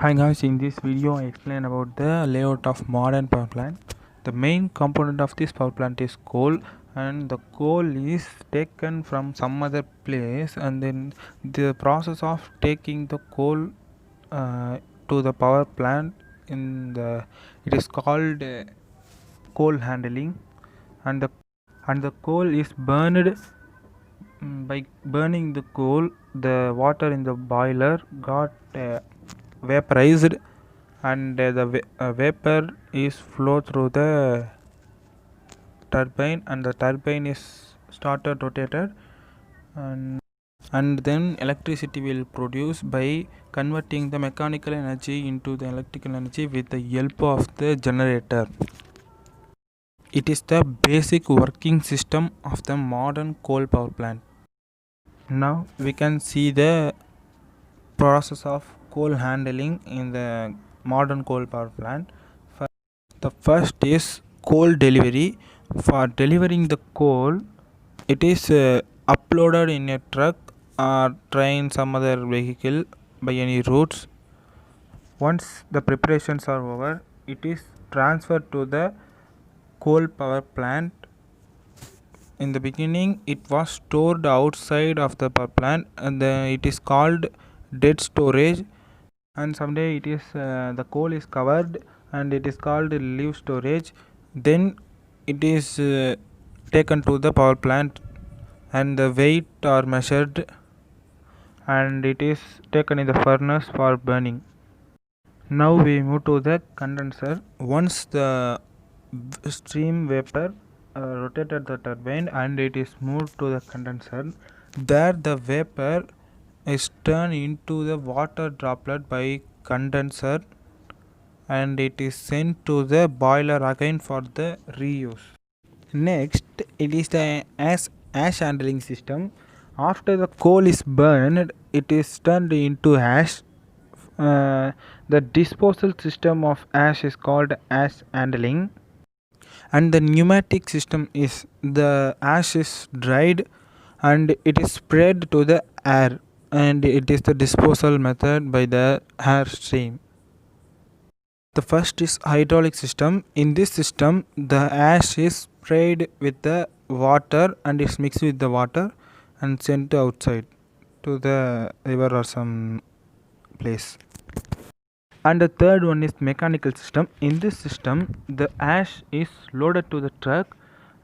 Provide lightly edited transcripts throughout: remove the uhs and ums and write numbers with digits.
Hi guys, in this video I explain about the layout of modern power plant. The main component of this power plant is coal, and the coal is taken from some other place, and then the process of taking the coal uh, to the power plant in the it is called coal handling. And the coal is burned. By burning the coal, the water in the boiler got vaporized, and the vapor is flow through the turbine, and the turbine is started rotated, and then electricity will produce by converting the mechanical energy into the electrical energy with the help of the generator. It is the basic working system of the modern coal power plant. Now we can see the process of coal handling in the modern coal power plant. The first is coal delivery. For delivering the coal, it is uploaded in a truck or train, some other vehicle by any routes. Once the preparations are over, it is transferred to the coal power plant. In the beginning, it was stored outside of the power plant, and it is called dead storage. And someday it is the coal is covered, and it is called live storage. Then it is taken to the power plant, and the weight are measured, and it is taken in the furnace for burning. Now we move to the condenser. Once the steam vapor rotated the turbine, and it is moved to the condenser, there the vapor is turned into the water droplet by condenser, and it is sent to the boiler again for the reuse. Next, it is the ash handling system. After the coal is burned, it is turned into ash. The disposal system of ash is called ash handling, and the pneumatic system is the ash is dried, and it is spread to the air, and it is the disposal method by the air stream. The first is hydraulic system. In this system, the ash is sprayed with the water, and is mixed with the water and sent outside to the river or some place. And the third one is mechanical system. In this system, the ash is loaded to the truck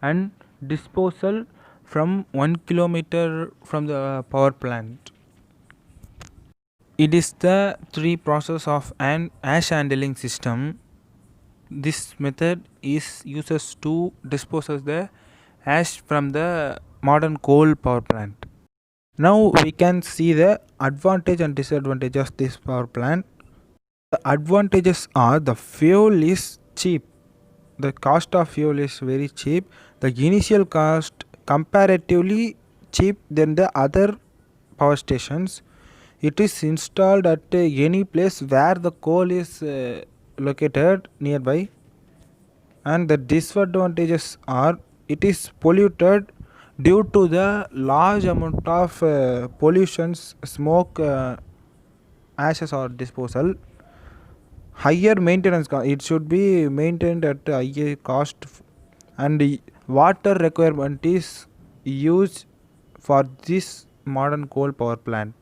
and disposal from 1 kilometer from the power plant. It is the three process of an ash handling system. This method is uses to dispose of the ash from the modern coal power plant. Now we can see the advantage and disadvantage of this power plant. The advantages are the fuel is cheap. The cost of fuel is very cheap. The initial cost comparatively cheap than the other power stations. It is installed at any place where the coal is located nearby. And the disadvantages are it is polluted due to the large amount of pollutions, smoke, ashes or disposal. Higher maintenance cost, it should be maintained at a higher cost, and water requirement is used for this modern coal power plant.